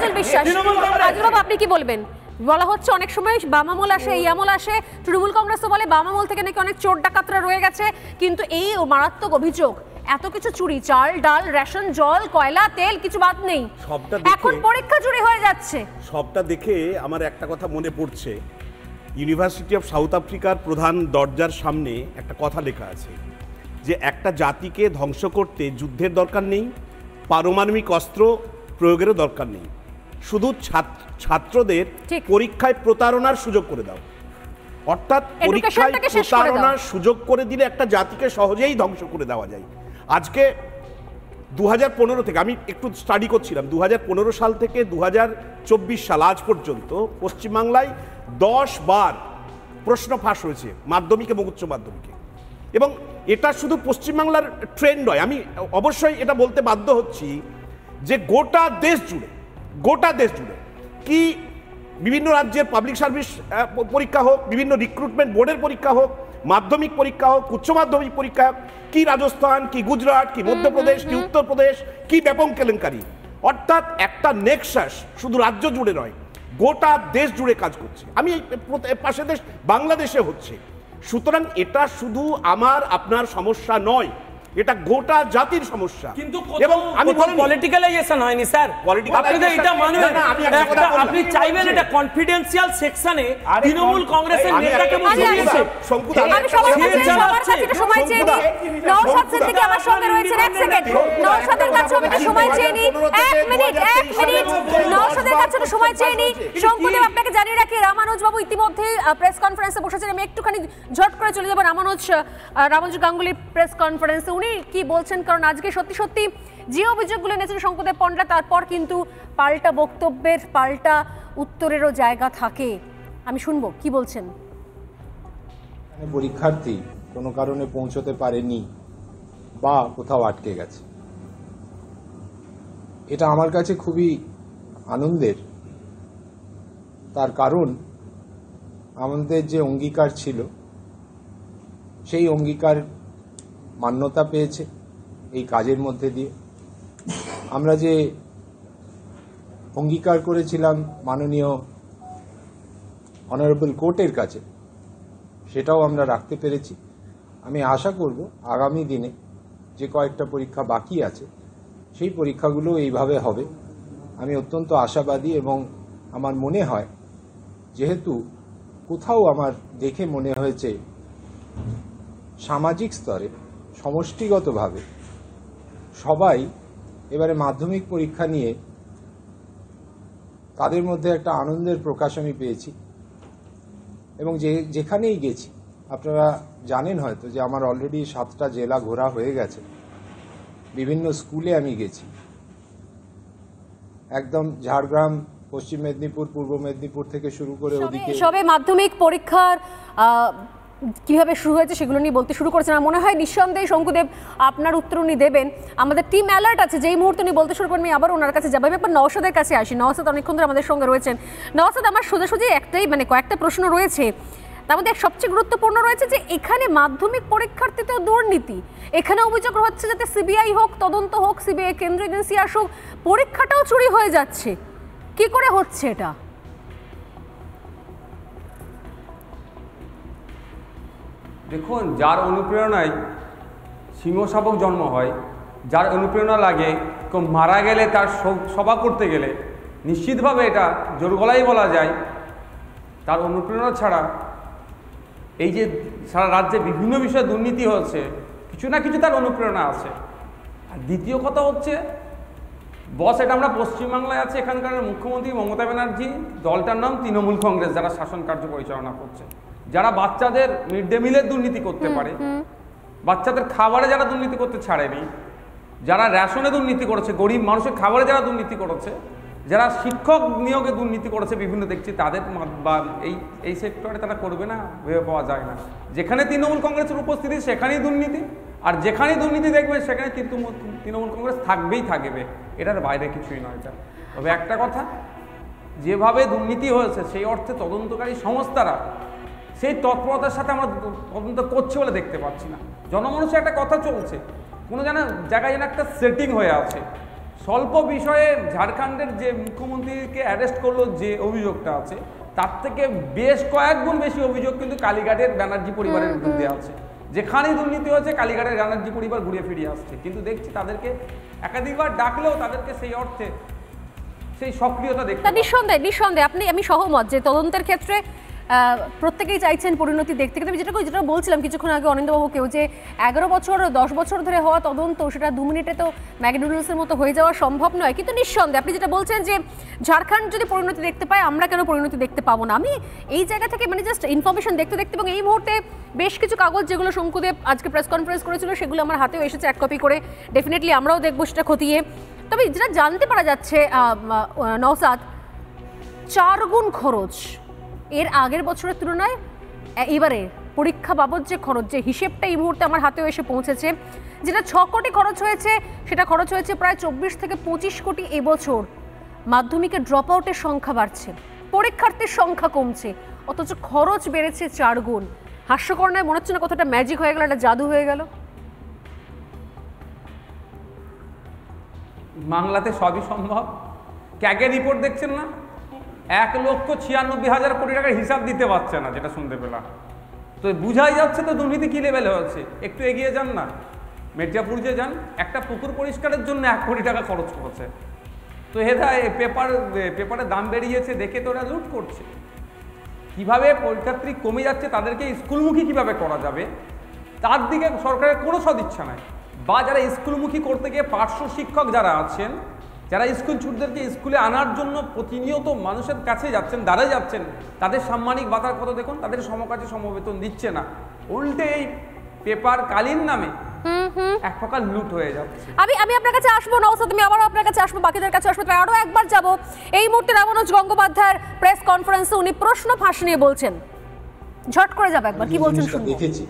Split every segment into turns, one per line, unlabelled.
রাজুল বিশ্বাস, রাজুল বাবু আপনি কি বলবেন? বলা হচ্ছে অনেক সময় বাম আমল আসে, এই আমল আসে, তৃণমূল কংগ্রেসও বলে বাম আমল থেকে নাকি অনেক চোর ডাকাতরা রয়ে গেছে, কিন্তু এই মারাত্মক অভিযোগ এত কিছু চুরি, চাল ডাল রেশন জল কয়লা তেল কিছু বাদ নেই, এখন পরীক্ষা চুরি হয়ে যাচ্ছে।
সবটা দেখে আমার একটা কথা মনে পড়ছে, ইউনিভার্সিটি অফ সাউথ আফ্রিকার প্রধান দরজার সামনে একটা কথা লেখা আছে যে একটা জাতিকে ধ্বংস করতে যুদ্ধের দরকার নেই, পারমাণবিক অস্ত্র প্রয়োগেরও দরকার নেই, শুধু ছাত্রদের পরীক্ষায় প্রতারণার সুযোগ করে দাও। অর্থাৎ পরীক্ষায় প্রতারণার সুযোগ করে দিলে একটা জাতিকে সহজেই ধ্বংস করে দেওয়া যায়। আজকে 2015 থেকে আমি একটু স্টাডি করছিলাম, 2015 সাল থেকে 2024 সাল আজ পর্যন্ত পশ্চিমবাংলায় 10 বার প্রশ্ন ফাঁস হয়েছে মাধ্যমিক এবং উচ্চ মাধ্যমিকে। এবং এটা শুধু পশ্চিমবাংলার ট্রেন্ড নয়, আমি অবশ্যই এটা বলতে বাধ্য হচ্ছি যে গোটা দেশ জুড়ে কি বিভিন্ন রাজ্যের পাবলিক সার্ভিস পরীক্ষা হোক, বিভিন্ন রিক্রুটমেন্ট বোর্ডের পরীক্ষা হোক, মাধ্যমিক পরীক্ষা হোক, উচ্চ মাধ্যমিক পরীক্ষা হোক, কি রাজস্থান, কি গুজরাট, কি মধ্যপ্রদেশ, কি উত্তরপ্রদেশ, কি ব্যাপক কেলেঙ্কারি। অর্থাৎ একটা নেক্সাস শুধু রাজ্য জুড়ে নয়, গোটা দেশ জুড়ে কাজ করছে। আমি পাশে দেশ বাংলাদেশে হচ্ছে। সুতরাং এটা শুধু আমার আপনার সমস্যা নয়, এটা গোটা জাতির সমস্যা।
কিন্তু এবং আমি পলিটিক্যালাইজেশন হয়নি স্যার, আপনাদের এটা মানবেন না, আপনি চাইবেন এটা কনফিডেন্সিয়াল সেকশনে তৃণমূল কংগ্রেসের নেতাকে বসিয়েছে।
আমি সবার কাছে একটু সময় চেয়ে নিই, নওশাদ সিদ্দিকী আমার সঙ্গে রয়েছেন, এক সেকেন্ড নওশাদের কাছে একটু সময় চেয়ে নিই, এক মিনিট নওশাদের কাছে একটু সময় চেয়ে নিই। শঙ্কুদেব আপনাকে জানিয়ে রাখি, রামানুজ বাবু ইতিমধ্যে প্রেস কনফারেন্সে বসেছেন, আমি একটুখানি ঝট করে চলে যাব রামানুজ গাঙ্গুলি প্রেস কনফারেন্সে, উনি কি বলছেন, কারণ আজকে সত্যি সত্যি যে অভিযোগগুলো এনেছেন শঙ্কুদেব পণ্ডা, তারপর কিন্তু পাল্টা বক্তব্যের পাল্টা উত্তরেরও জায়গা থাকে। আমি শুনবো কি বলছেন।
পরীক্ষার্থী কোনো কারণে পৌঁছতে পারেনি বা কোথাও আটকে গেছে, এটা আমার কাছে খুবই আনন্দের। তার কারণ আমাদের যে অঙ্গীকার ছিল সেই অঙ্গীকার মান্যতা পেয়েছে এই কাজের মধ্যে দিয়ে। আমরা যে অঙ্গীকার করেছিলাম মাননীয় অনারেবল কোর্টের কাছে, সেটাও আমরা রাখতে পেরেছি। আমি আশা করব আগামী দিনে যে কয়েকটা পরীক্ষা বাকি আছে সেই পরীক্ষাগুলো এইভাবে হবে। আমি অত্যন্ত আশাবাদী এবং আমার মনে হয়, যেহেতু কোথাও আমার দেখে মনে হয়েছে সামাজিক স্তরে সমষ্টিগতভাবে সবাই এবারে মাধ্যমিক পরীক্ষা নিয়ে তাদের মধ্যে একটা আনন্দের প্রকাশ আমি পেয়েছি। এবং যেখানেই গেছি, আপনারা জানেন হয়তো যে আমার অলরেডি 7টা জেলা ঘোরা হয়ে গেছে, বিভিন্ন স্কুলে আমি গেছি, একদম ঝাড়গ্রাম, পশ্চিম মেদিনীপুর, পূর্ব মেদিনীপুর থেকে শুরু করে ওদিকে
সবে মাধ্যমিক পরীক্ষার কিভাবে শুরু হয়েছে সেগুলো নিয়ে বলতে শুরু করেছেন। আমার মনে হয় নিঃসন্দেহে শঙ্কুদেব আপনার উত্তর উনি দেবেন। আমাদের টিম অ্যালার্ট আছে, যেই মুহূর্তে উনি বলতে শুরু করবেন আমি আবার ওনার কাছে যাবো। এবার নওশাদের কাছে আসি। নওশাদ অনেকক্ষণ ধরে আমাদের সঙ্গে রয়েছেন। নওশাদ, আমার সোজাসুজি একটাই কয়েকটা প্রশ্ন রয়েছে, তার মধ্যে সবচেয়ে গুরুত্বপূর্ণ রয়েছে যে এখানে মাধ্যমিক পরীক্ষার্থীতেও দুর্নীতি। এখানে অভিযোগ হচ্ছে যাতে সিবিআই হোক, তদন্ত হোক, সিবিআই কেন্দ্রীয় এজেন্সি আসুক, পরীক্ষাটাও চুরি হয়ে যাচ্ছে। কি করে হচ্ছে এটা?
দেখুন, যার অনুপ্রেরণায় সিংহশাবক জন্ম হয়, যার অনুপ্রেরণা লাগে কেউ মারা গেলে তার সভা করতে গেলে নিশ্চিতভাবে এটা জোর গলায় বলা যায় তার অনুপ্রেরণা ছাড়া এই যে সারা রাজ্যে বিভিন্ন বিষয়ে দুর্নীতি হচ্ছে, কিছু না কিছু তার অনুপ্রেরণা আছে। আর দ্বিতীয় কথা হচ্ছে, বস এটা আমরা পশ্চিমবাংলায় আছে, এখানকার মুখ্যমন্ত্রী মমতা ব্যানার্জি, দলটার নাম তৃণমূল কংগ্রেস, যারা শাসন কার্য পরিচালনা করছে, যারা বাচ্চাদের মিড ডে মিলের দুর্নীতি করতে পারে, বাচ্চাদের খাবারে যারা দুর্নীতি করতে ছাড়েনি, যারা রেশনে দুর্নীতি করেছে, গরিব মানুষের খাবারে যারা দুর্নীতি করেছে, যারা শিক্ষক নিয়োগে দুর্নীতি করেছে বিভিন্ন দেখছি, তাদের এই সেক্টরে তারা করবে না ভেবে পাওয়া যায় না। যেখানে তৃণমূল কংগ্রেসের উপস্থিতি সেখানেই দুর্নীতি, আর যেখানেই দুর্নীতি দেখবে সেখানে তৃণমূল কংগ্রেস থাকবেই থাকবে, এটার বাইরে কিছুই নয়। এটা তবে একটা কথা, যেভাবে দুর্নীতি হয়েছে সেই অর্থে তদন্তকারী সংস্থারা সেই তৎপরতার সাথে আমরা তদন্ত করছে বলে দেখতে পাচ্ছি না। জনমানুষের একটা কথা চলছে, কোনো জায়গায় যেন একটা সেটিং হয়ে আছে, স্বল্প বিষয়ে ঝাড়খণ্ডের যে মুখ্যমন্ত্রীকে অ্যারেস্ট করলো যে অভিযোগটা আছে তার থেকে বেশ কয়েক গুণ বেশি অভিযোগ কিন্তু কালীঘাটের ব্যানার্জি পরিবারের বিরুদ্ধে আছে। যেখানেই দুর্নীতি হয়েছে কালীঘাটের ব্যানার্জি পরিবার ঘুরে ফিরিয়ে আসছে, কিন্তু দেখছি তাদেরকে একাধিকবার ডাকলেও তাদেরকে সেই অর্থে সেই সক্রিয়তা দেখতে।
নিঃসন্দেহে আমি সহমত যে তদন্তের ক্ষেত্রে প্রত্যেকেই চাইছেন পরিণতি দেখতে, কিন্তু যেটা বলছিলাম কিছুক্ষণ আগে অনিন্দ্যবাবুকেও, যে 11 বছর 10 বছর ধরে হওয়া তদন্ত সেটা 2 মিনিটে তো ম্যাগি নুডলসের মতো হয়ে যাওয়া সম্ভব নয়। কিন্তু নিঃসন্দেহে আপনি যেটা বলছেন যে ঝাড়খণ্ড যদি পরিণতি দেখতে পায়, আমরা কেন পরিণতি দেখতে পাবো না, আমি এই জায়গা থেকে জাস্ট ইনফরমেশন দেখতে এবং এই মুহূর্তে বেশ কিছু কাগজ যেগুলো শঙ্কুদেব আজকে প্রেস কনফারেন্স করেছিল সেগুলো আমার হাতেও এসেছে 1 কপি করে, ডেফিনেটলি আমরাও দেখবো সেটা খতিয়ে। তবে যেটা জানতে পারা যাচ্ছে নওশাদ, 4 গুণ খরচ এর আগের বছরের তুলনায় এবারে পরীক্ষা বাবদ যে খরচ, যে হিসেবটা এই মুহূর্তে আমার হাতেও এসে পৌঁছেছে, যেটা 6 কোটি খরচ হয়েছে সেটা খরচ হয়েছে প্রায় 24 থেকে 25 কোটি এবছর। মাধ্যমিকের ড্রপ আউটের সংখ্যা বাড়ছে, পরীক্ষার্থীর সংখ্যা কমছে, অথচ খরচ বেড়েছে 4 গুণ। হাস্যকর নয়? মনে হচ্ছে না কতটা ম্যাজিক হয়ে গেল, একটা জাদু হয়ে গেল?
বাংলাতে সবই সম্ভব। ক্যাগের রিপোর্ট দেখছেন না, 1,96,000 কোটি টাকার হিসাব দিতে পারছে না, যেটা শুনতে পেলাম। তো বোঝাই যাচ্ছে তো দুর্নীতি কি লেভেলে হচ্ছে। একটু এগিয়ে যান না, মির্জাপুর যে যান, একটা পুকুর পরিষ্কারের জন্য 1 কোটি টাকা খরচ করেছে। তো পেপারের দাম বেরিয়েছে দেখে তো ওরা লুট করছে। কিভাবে পরীক্ষার্থী কমে যাচ্ছে, তাদেরকে স্কুলমুখী কিভাবে করা যাবে তার দিকে সরকারের কোনো সদিচ্ছা নাই। বা যারা স্কুলমুখী করতে গিয়ে পার্শ্ব শিক্ষক যারা আছেন, যারা স্কুল ছুটদেরকে স্কুলে আনার জন্য প্রতিনিয়ত মানুষের কাছে যাচ্ছেন, দাঁড়িয়ে যাচ্ছেন, তাদের সাম্মানিক ভাতার কথা দেখুন, তাদের সমকাজে সমবেতন দিচ্ছে না, উল্টে এই পেপার কালীন নামে এক প্রকার লুট হয়ে যাচ্ছে।
আমি আপনার কাছে আসবো নওশাদ, আমি আবারও আপনার কাছে আসবো, বাকিদের কাছে আসবো, আরো একবার যাব। এই মুহূর্তে রামানুজ গঙ্গোপাধ্যায়ের প্রেস কনফারেন্সে উনি প্রশ্ন ফাঁস নিয়ে বলছেন, ঝট করে যাবে একবার, কি বলছেন শুনুন।
দেখেছি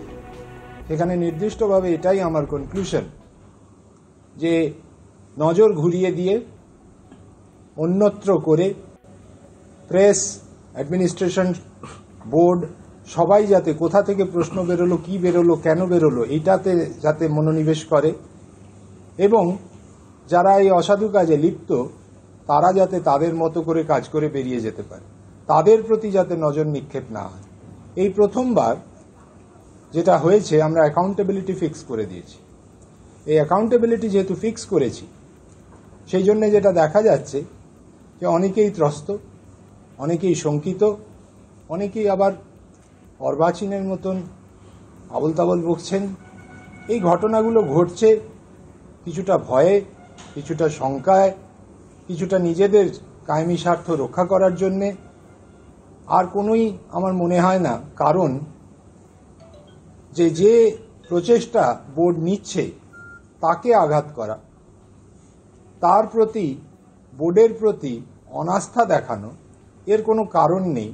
সেখানে নির্দিষ্টভাবে এটাই আমার কনক্লুশন, যে নজর ঘুরিয়ে দিয়ে অন্যত্র করে প্রেস, অ্যাডমিনিস্ট্রেশন, বোর্ড সবাই যাতে কোথা থেকে প্রশ্ন বেরোলো, কি বেরোলো, কেন বেরোলো, এইটাতে যাতে মনোনিবেশ করে এবং যারা এই অসাধু কাজে লিপ্ত তারা যাতে তাদের মতো করে কাজ করে বেরিয়ে যেতে পারে, তাদের প্রতি যাতে নজর নিক্ষেপ না হয়। এই প্রথমবার যেটা হয়েছে, আমরা অ্যাকাউন্টেবিলিটি ফিক্স করে দিয়েছি। এই অ্যাকাউন্টেবিলিটি যেহেতু ফিক্স করেছি, সেই জন্য যেটা দেখা যাচ্ছে যে অনেকেই ত্রস্ত, অনেকেই শঙ্কিত, অনেকেই আবার অর্বাচীনের মতন আবল তাবল বকছেন। এই ঘটনাগুলো ঘটছে কিছুটা ভয়ে, কিছুটা শঙ্কায়, কিছুটা নিজেদের কায়েমি স্বার্থ রক্ষা করার জন্যে। আর কোনোই আমার মনে হয় না কারণ যে প্রচেষ্টা বোর্ড নিচ্ছে তাকে আঘাত করা, তার প্রতি, বোর্ডের প্রতি অনাস্থা দেখানো, এর কোনো কারণ নেই।